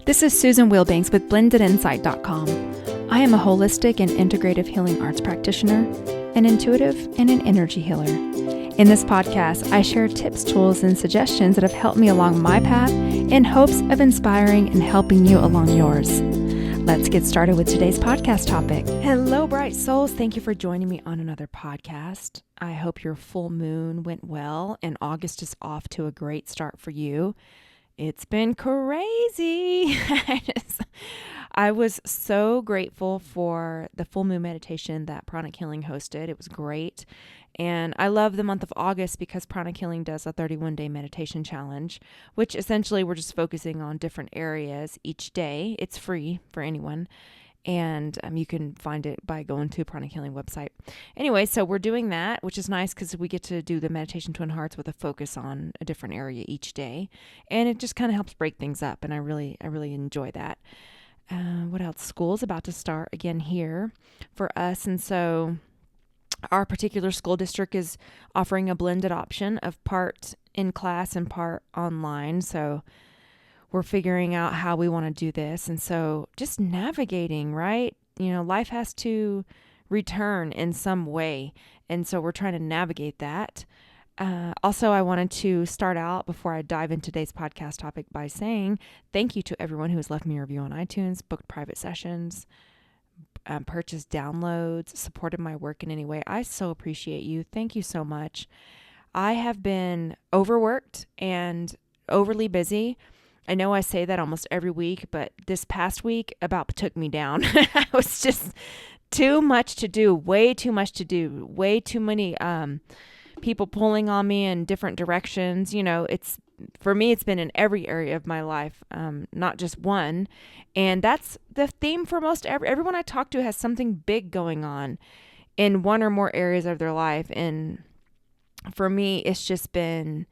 This is Susan Wilbanks with blendedinsight.com. I am a holistic and integrative healing arts practitioner, an intuitive, and an energy healer. In this podcast, I share tips, tools, and suggestions that have helped me along my path in hopes of inspiring and helping you along yours. Let's get started with today's podcast topic. Hello, bright souls. Thank you for joining me on another podcast. I hope your full moon went well and August is off to a great start for you. It's been crazy. I was so grateful for the full moon meditation that Pranic Healing hosted. It was great. And I love the month of August because Pranic Healing does a 31-day meditation challenge, which essentially we're just focusing on different areas each day. It's free for anyone. And you can find it by going to Pranic Healing website. Anyway, so we're doing that, which is nice because we get to do the meditation Twin Hearts with a focus on a different area each day. And it just kind of helps break things up. And I really enjoy that. What else? School's about to start again here for us. And so our particular school district is offering a blended option of part in class and part online. So we're figuring out how we want to do this. And so just navigating, right? You know, life has to return in some way. And so we're trying to navigate that. Also, I wanted to start out before I dive into today's podcast topic by saying thank you to everyone who has left me a review on iTunes, booked private sessions, purchased downloads, supported my work in any way. I so appreciate you. Thank you so much. I have been overworked and overly busy. I know I say that almost every week, but this past week about took me down. I was just too much to do, way too much to do, way too many people pulling on me in different directions. You know, for me, it's been in every area of my life, not just one. And that's the theme for most everyone I talk to has something big going on in one or more areas of their life. And for me, it's just been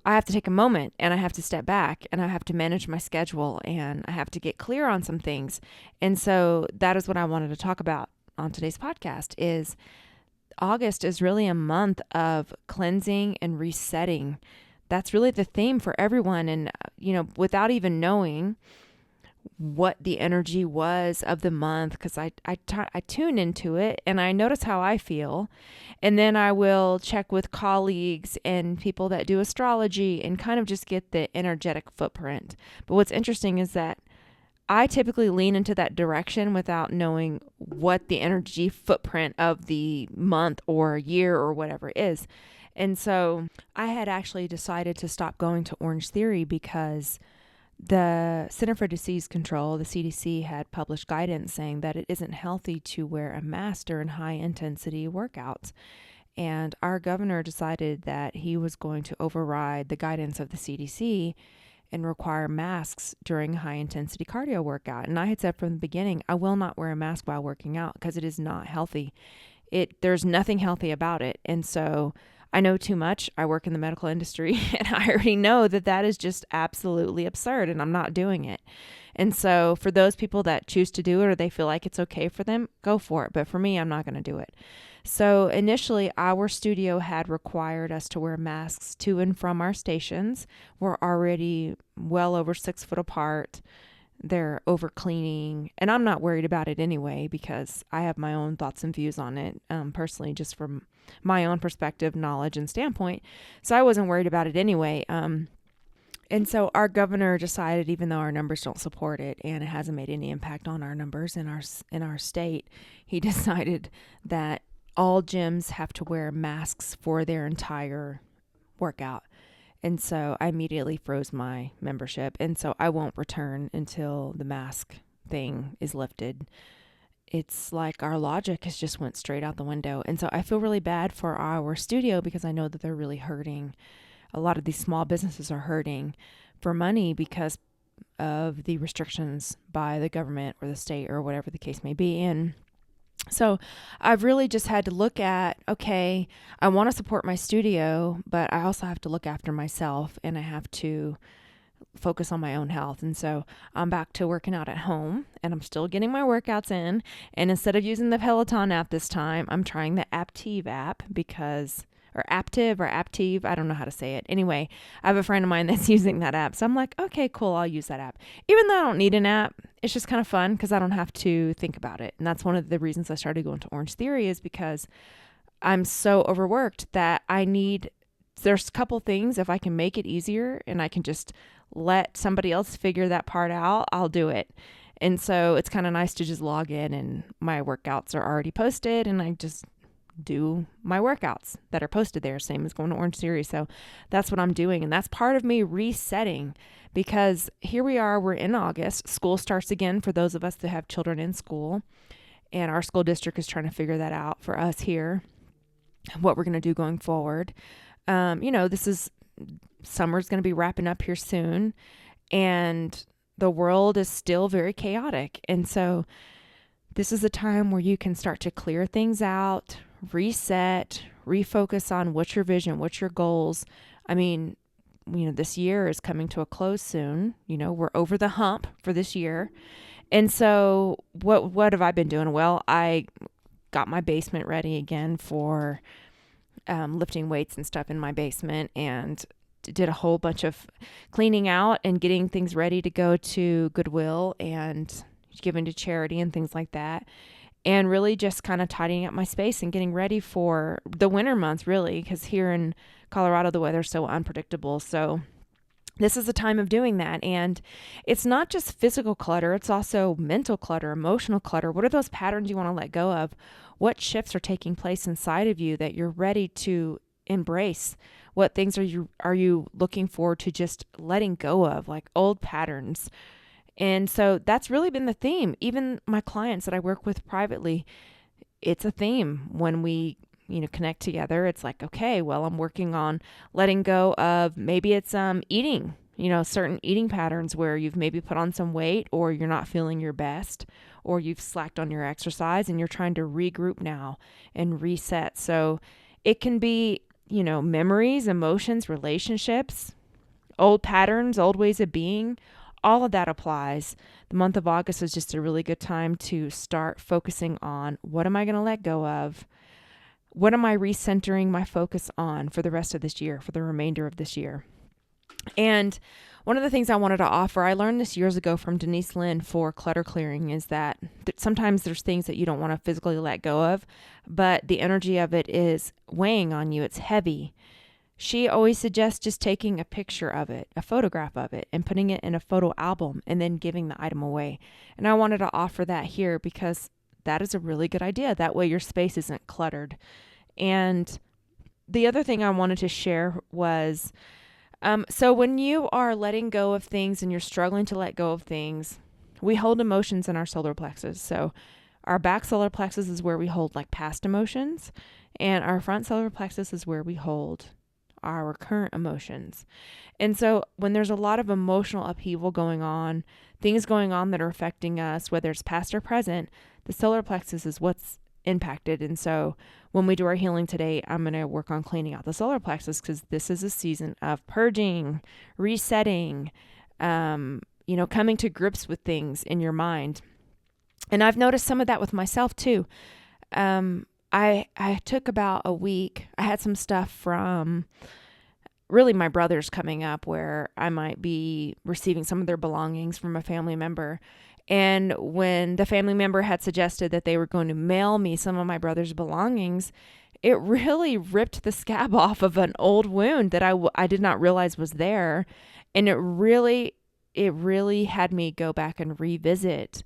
I have to take a moment and I have to step back and I have to manage my schedule and I have to get clear on some things. And so that is what I wanted to talk about on today's podcast is August is really a month of cleansing and resetting. That's really the theme for everyone. And, you know, without even knowing what the energy was of the month, because I tune into it and I notice how I feel. And then I will check with colleagues and people that do astrology and kind of just get the energetic footprint. But what's interesting is that I typically lean into that direction without knowing what the energy footprint of the month or year or whatever is. And so I had actually decided to stop going to Orange Theory because the Center for Disease Control, the CDC, had published guidance saying that it isn't healthy to wear a mask during high-intensity workouts. And our governor decided that he was going to override the guidance of the CDC and require masks during high-intensity cardio workout. And I had said from the beginning, I will not wear a mask while working out because it is not healthy. There's nothing healthy about it. And so I know too much. I work in the medical industry and I already know that is just absolutely absurd and I'm not doing it. And so for those people that choose to do it or they feel like it's okay for them, go for it. But for me, I'm not going to do it. So initially our studio had required us to wear masks to and from our stations. We're already well over 6 foot apart. They're over cleaning and I'm not worried about it anyway because I have my own thoughts and views on it personally, just from my own perspective, knowledge, and standpoint. So I wasn't worried about it anyway. And so our governor decided, even though our numbers don't support it and it hasn't made any impact on our numbers in our state, he decided that all gyms have to wear masks for their entire workout. And so I immediately froze my membership. And so I won't return until the mask thing is lifted. It's like our logic has just went straight out the window. And so I feel really bad for our studio because I know that they're really hurting. A lot of these small businesses are hurting for money because of the restrictions by the government or the state or whatever the case may be. And so I've really just had to look at, okay, I want to support my studio, but I also have to look after myself and I have to focus on my own health. And so I'm back to working out at home and I'm still getting my workouts in. And instead of using the Peloton app this time, I'm trying the Aptiv app or Aptiv or Aptive. I don't know how to say it. Anyway, I have a friend of mine that's using that app. So I'm like, okay, cool. I'll use that app. Even though I don't need an app, it's just kind of fun because I don't have to think about it. And that's one of the reasons I started going to Orange Theory, is because I'm so overworked that there's a couple things, if I can make it easier and I can just let somebody else figure that part out, I'll do it. And so it's kind of nice to just log in and my workouts are already posted and I just do my workouts that are posted there, same as going to Orange Theory. So that's what I'm doing. And that's part of me resetting, because here we are, we're in August. School starts again for those of us that have children in school. And our school district is trying to figure that out for us here, what we're going to do going forward. Summer's going to be wrapping up here soon, and the world is still very chaotic. And so this is a time where you can start to clear things out, reset, refocus on what's your vision, what's your goals. I mean, this year is coming to a close soon. We're over the hump for this year. And so what have I been doing? Well, I got my basement ready again for lifting weights and stuff in my basement, and did a whole bunch of cleaning out and getting things ready to go to Goodwill and given to charity and things like that. And really just kind of tidying up my space and getting ready for the winter months, really, because here in Colorado, the weather's so unpredictable. So this is a time of doing that. And it's not just physical clutter. It's also mental clutter, emotional clutter. What are those patterns you want to let go of? What shifts are taking place inside of you that you're ready to embrace? What things are you looking forward to just letting go of, like old patterns? And so that's really been the theme. Even my clients that I work with privately, it's a theme when we connect together. It's like, okay, well, I'm working on letting go of, maybe it's eating, certain eating patterns where you've maybe put on some weight, or you're not feeling your best, or you've slacked on your exercise and you're trying to regroup now and reset. So it can be, memories, emotions, relationships, old patterns, old ways of being. All of that applies. The month of August is just a really good time to start focusing on, what am I going to let go of? What am I recentering my focus on for the rest of this year, for the remainder of this year? And one of the things I wanted to offer, I learned this years ago from Denise Lynn for clutter clearing, is that sometimes there's things that you don't want to physically let go of, but the energy of it is weighing on you. It's heavy. She always suggests just taking a picture of it, a photograph of it, and putting it in a photo album and then giving the item away. And I wanted to offer that here because that is a really good idea. That way your space isn't cluttered. And the other thing I wanted to share was, so when you are letting go of things and you're struggling to let go of things, we hold emotions in our solar plexus. So our back solar plexus is where we hold like past emotions, and our front solar plexus is where we hold our current emotions. And so when there's a lot of emotional upheaval going on, things going on that are affecting us, whether it's past or present, the solar plexus is what's impacted. And so when we do our healing today, I'm going to work on cleaning out the solar plexus, because this is a season of purging, resetting, coming to grips with things in your mind. And I've noticed some of that with myself too. I took about a week. I had some stuff from really my brothers coming up where I might be receiving some of their belongings from a family member. And when the family member had suggested that they were going to mail me some of my brother's belongings, it really ripped the scab off of an old wound that I did not realize was there. And it really had me go back and revisit,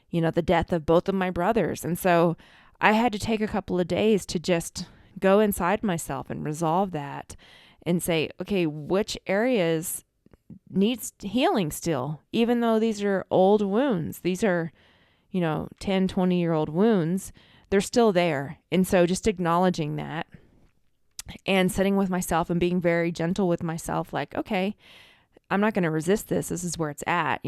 the death of both of my brothers. And so I had to take a couple of days to just go inside myself and resolve that and say, okay, which areas needs healing still, even though these are old wounds. These are, 10, 20-year-old wounds. They're still there. And so just acknowledging that and sitting with myself and being very gentle with myself, like, okay, I'm not going to resist this. This is where it's at.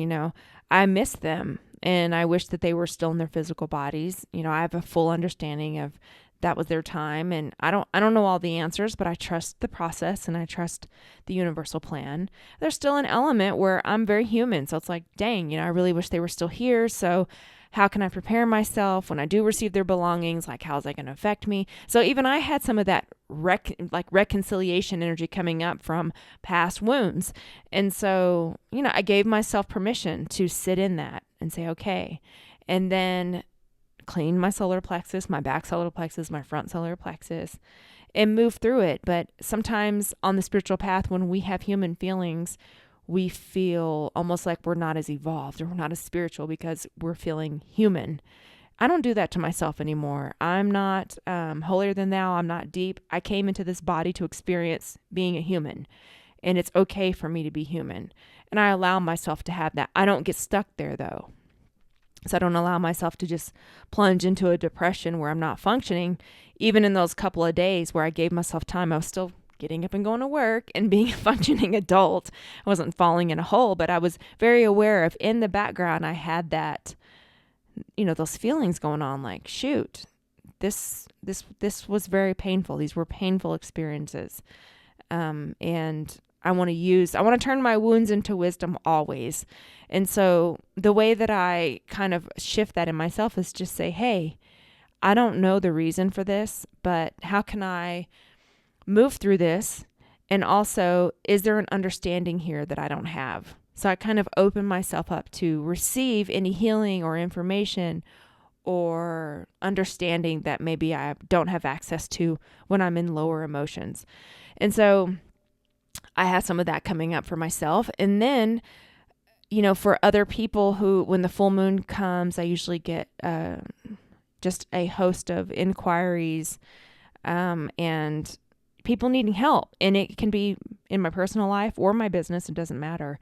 I miss them and I wish that they were still in their physical bodies. I have a full understanding of that was their time. And I don't know all the answers, but I trust the process and I trust the universal plan. There's still an element where I'm very human. So it's like, dang, I really wish they were still here. So how can I prepare myself when I do receive their belongings? Like, how is that going to affect me? So even I had some of that reconciliation energy coming up from past wounds. And so, I gave myself permission to sit in that and say, okay. And then clean my solar plexus, my back solar plexus, my front solar plexus, and move through it. But sometimes on the spiritual path, when we have human feelings, we feel almost like we're not as evolved or we're not as spiritual because we're feeling human. I don't do that to myself anymore. I'm not holier than thou. I'm not deep. I came into this body to experience being a human, and it's okay for me to be human. And I allow myself to have that. I don't get stuck there though. So I don't allow myself to just plunge into a depression where I'm not functioning. Even in those couple of days where I gave myself time, I was still getting up and going to work and being a functioning adult. I wasn't falling in a hole, but I was very aware of in the background, I had that, those feelings going on like, shoot, this was very painful. These were painful experiences. And I want to turn my wounds into wisdom always. And so the way that I kind of shift that in myself is just say, hey, I don't know the reason for this, but how can I move through this? And also, is there an understanding here that I don't have? So I kind of open myself up to receive any healing or information or understanding that maybe I don't have access to when I'm in lower emotions. And so I have some of that coming up for myself. And then, for other people who, when the full moon comes, I usually get just a host of inquiries and people needing help. And it can be in my personal life or my business. It doesn't matter.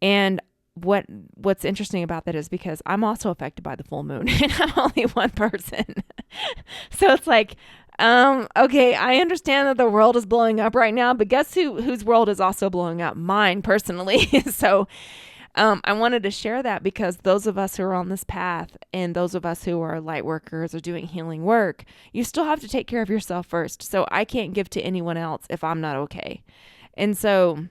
And what's interesting about that is because I'm also affected by the full moon and I'm only one person. So it's like, okay, I understand that the world is blowing up right now, but guess whose world is also blowing up? Mine personally. So I wanted to share that because those of us who are on this path and those of us who are light workers or doing healing work, you still have to take care of yourself first. So I can't give to anyone else if I'm not okay. And so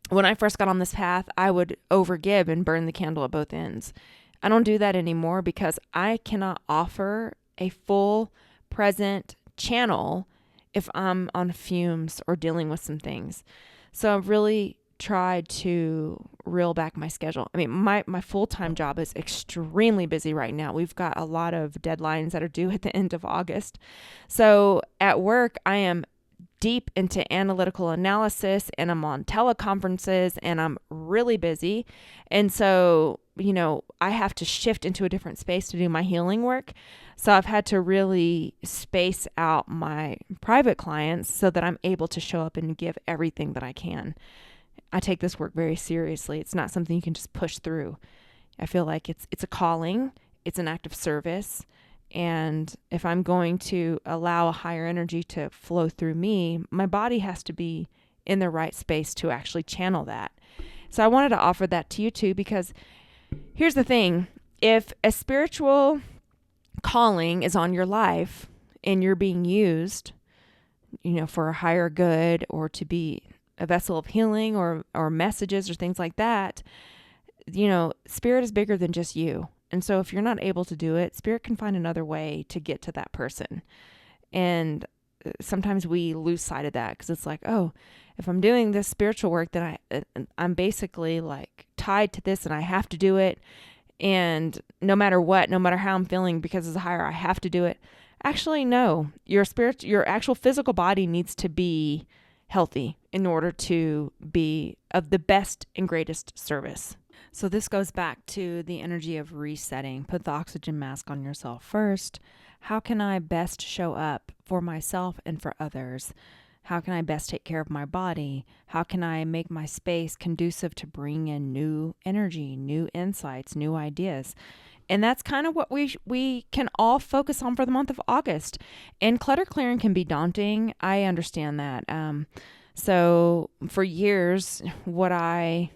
when I first got on this path, I would overgive and burn the candle at both ends. I don't do that anymore because I cannot offer a full present channel if I'm on fumes or dealing with some things. So I've really tried to reel back my schedule. I mean, my full-time job is extremely busy right now. We've got a lot of deadlines that are due at the end of August. So at work, I am deep into analytical analysis and I'm on teleconferences and I'm really busy. And so, I have to shift into a different space to do my healing work. So I've had to really space out my private clients so that I'm able to show up and give everything that I can. I take this work very seriously. It's not something you can just push through. I feel like it's a calling. It's an act of service. And if I'm going to allow a higher energy to flow through me, my body has to be in the right space to actually channel that. So I wanted to offer that to you too, because here's the thing. If a spiritual calling is on your life and you're being used, for a higher good or to be a vessel of healing or messages or things like that, spirit is bigger than just you. And so if you're not able to do it, spirit can find another way to get to that person. And sometimes we lose sight of that because it's like, oh, if I'm doing this spiritual work, then I'm basically like tied to this and I have to do it. And no matter what, no matter how I'm feeling because it's higher, I have to do it. Actually, no, your actual physical body needs to be healthy in order to be of the best and greatest service. So this goes back to the energy of resetting. Put the oxygen mask on yourself first. How can I best show up for myself and for others? How can I best take care of my body? How can I make my space conducive to bring in new energy, new insights, new ideas? And that's kind of what we can all focus on for the month of August. And clutter clearing can be daunting. I understand that. So for years, what I've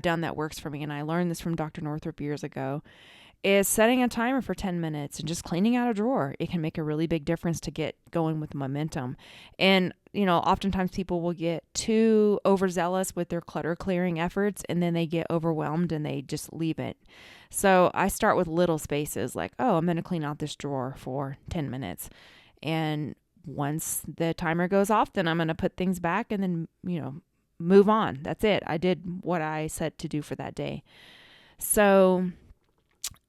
done that works for me, and I learned this from Dr. Northrup years ago, is setting a timer for 10 minutes and just cleaning out a drawer. It can make a really big difference to get going with momentum. And, oftentimes people will get too overzealous with their clutter clearing efforts, and then they get overwhelmed and they just leave it. So I start with little spaces like, oh, I'm going to clean out this drawer for 10 minutes. And once the timer goes off, then I'm going to put things back and then, move on. That's it. I did what I set to do for that day. So,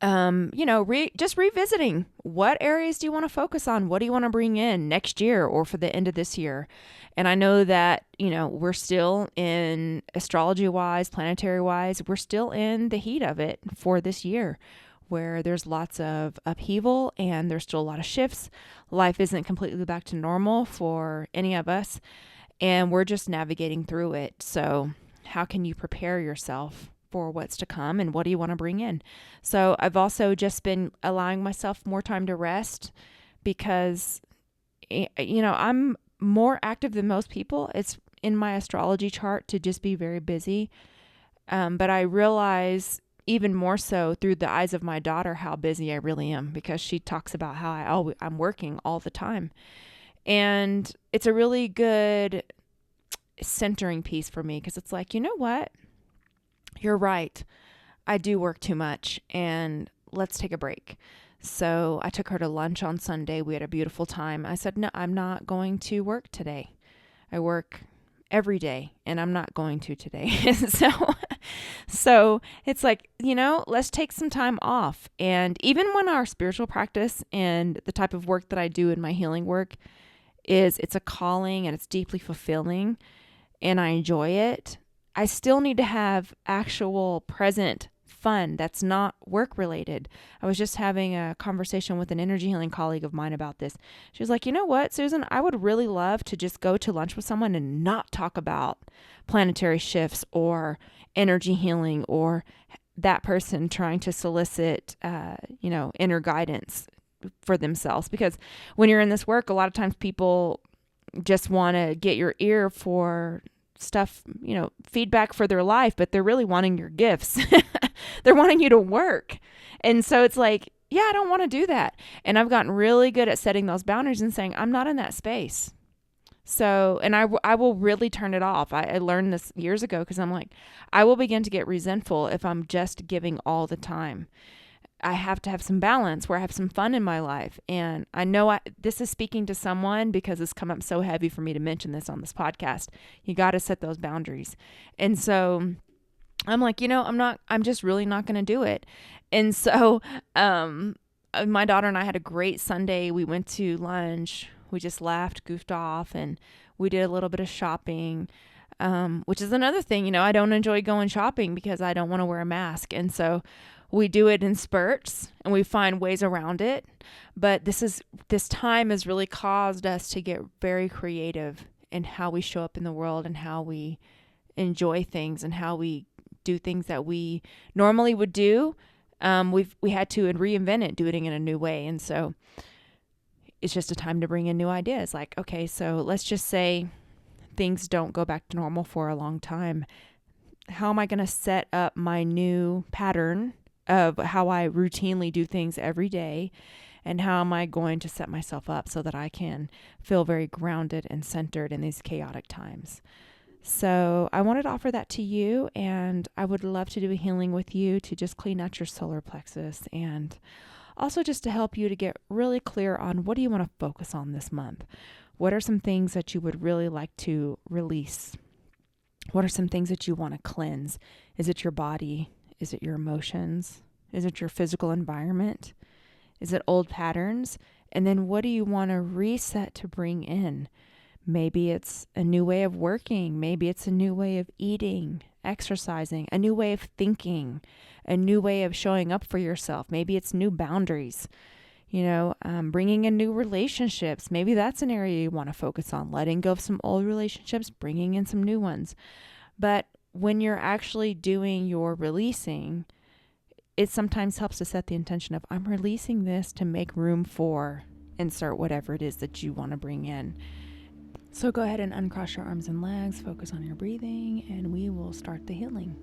just revisiting, what areas do you want to focus on? What do you want to bring in next year or for the end of this year? And I know that, we're still in astrology wise, planetary wise, we're still in the heat of it for this year, where there's lots of upheaval and there's still a lot of shifts. Life isn't completely back to normal for any of us, and we're just navigating through it. So how can you prepare yourself for what's to come, and what do you want to bring in? So I've also just been allowing myself more time to rest because, I'm more active than most people. It's in my astrology chart to just be very busy. But I realize even more so through the eyes of my daughter how busy I really am, because she talks about how I'm working all the time. And it's a really good centering piece for me, because it's like, you know what? You're right. I do work too much, and let's take a break. So I took her to lunch on Sunday. We had a beautiful time. I said, no, I'm not going to work today. I work every day, and I'm not going to today. So it's like, let's take some time off. And even when our spiritual practice and the type of work that I do in my healing work it's a calling and it's deeply fulfilling and I enjoy it, I still need to have actual present fun that's not work related. I was just having a conversation with an energy healing colleague of mine about this. She was like, you know what, Susan, I would really love to just go to lunch with someone and not talk about planetary shifts or energy healing or that person trying to solicit, inner guidance for themselves. Because when you're in this work, a lot of times people just want to get your ear for stuff, feedback for their life, but they're really wanting your gifts. They're wanting you to work. And so it's like, yeah, I don't want to do that. And I've gotten really good at setting those boundaries and saying, I'm not in that space. So, and I will really turn it off. I learned this years ago, because I'm like, I will begin to get resentful if I'm just giving all the time. I have to have some balance where I have some fun in my life. And I know this is speaking to someone, because it's come up so heavy for me to mention this on this podcast. You got to set those boundaries. And so I'm like, I'm just really not going to do it. And so, my daughter and I had a great Sunday. We went to lunch. We just laughed, goofed off, and we did a little bit of shopping, which is another thing. I don't enjoy going shopping because I don't want to wear a mask. And so we do it in spurts and we find ways around it. But this time has really caused us to get very creative in how we show up in the world and how we enjoy things and how we do things that we normally would do. We had to reinvent it, do it in a new way. And so it's just a time to bring in new ideas. Like, okay, so let's just say things don't go back to normal for a long time. How am I going to set up my new pattern of how I routinely do things every day? And how am I going to set myself up so that I can feel very grounded and centered in these chaotic times? So I wanted to offer that to you, and I would love to do a healing with you to just clean out your solar plexus, and also just to help you to get really clear on what do you want to focus on this month. What are some things that you would really like to release? What are some things that you want to cleanse? Is it your body? Is it your emotions? Is it your physical environment? Is it old patterns? And then what do you want to reset to bring in? Maybe it's a new way of working. Maybe it's a new way of eating, exercising, a new way of thinking, a new way of showing up for yourself. Maybe it's new boundaries, bringing in new relationships. Maybe that's an area you want to focus on, letting go of some old relationships, bringing in some new ones. But when you're actually doing your releasing, it sometimes helps to set the intention of, I'm releasing this to make room for insert whatever it is that you want to bring in. So go ahead and uncross your arms and legs, focus on your breathing, and we will start the healing.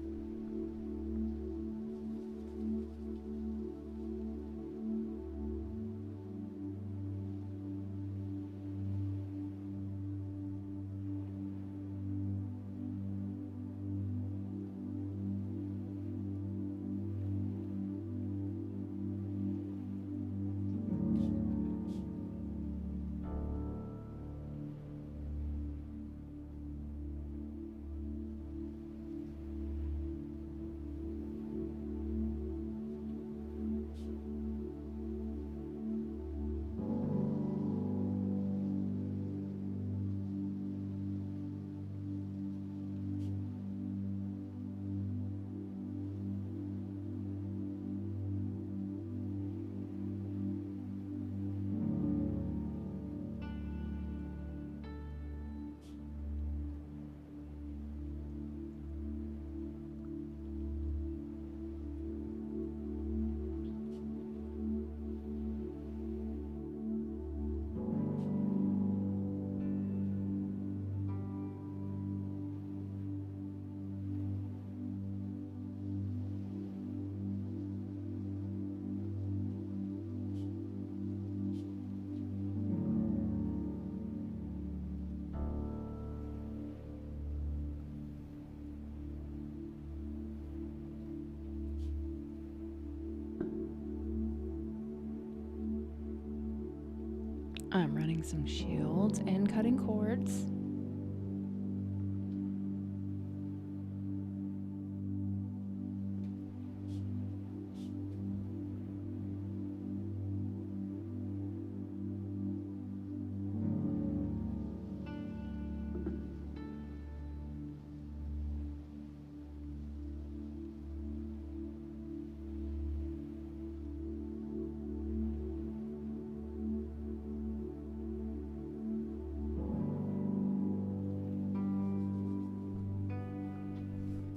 I'm running some shields and cutting cords.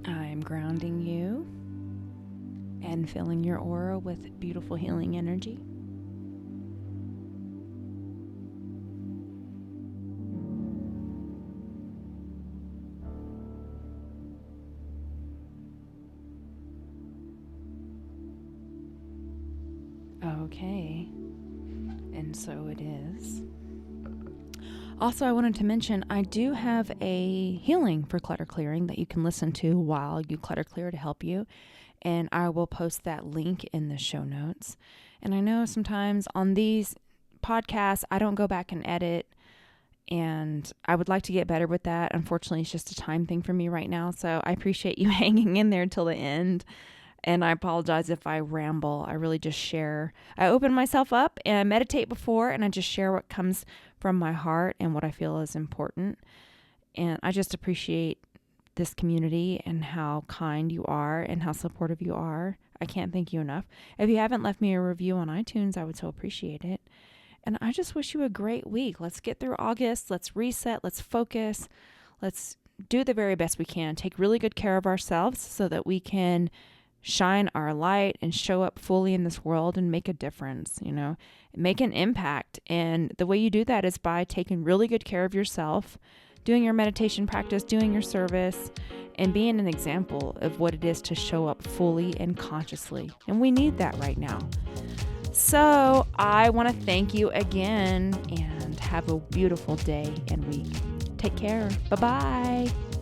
I'm grounding you and filling your aura with beautiful healing energy. Okay, and so it is. Also, I wanted to mention I do have a healing for clutter clearing that you can listen to while you clutter clear to help you. And I will post that link in the show notes. And I know sometimes on these podcasts, I don't go back and edit. And I would like to get better with that. Unfortunately, it's just a time thing for me right now. So I appreciate you hanging in there till the end. And I apologize if I ramble. I really just share. I open myself up and I meditate before, and I just share what comes from my heart and what I feel is important. And I just appreciate this community and how kind you are and how supportive you are. I can't thank you enough. If you haven't left me a review on iTunes, I would so appreciate it. And I just wish you a great week. Let's get through August. Let's reset. Let's focus. Let's do the very best we can. Take really good care of ourselves so that we can shine our light and show up fully in this world and make a difference, make an impact. And the way you do that is by taking really good care of yourself, doing your meditation practice, doing your service, and being an example of what it is to show up fully and consciously. And we need that right now. So I want to thank you again and have a beautiful day and week. Take care. Bye-bye.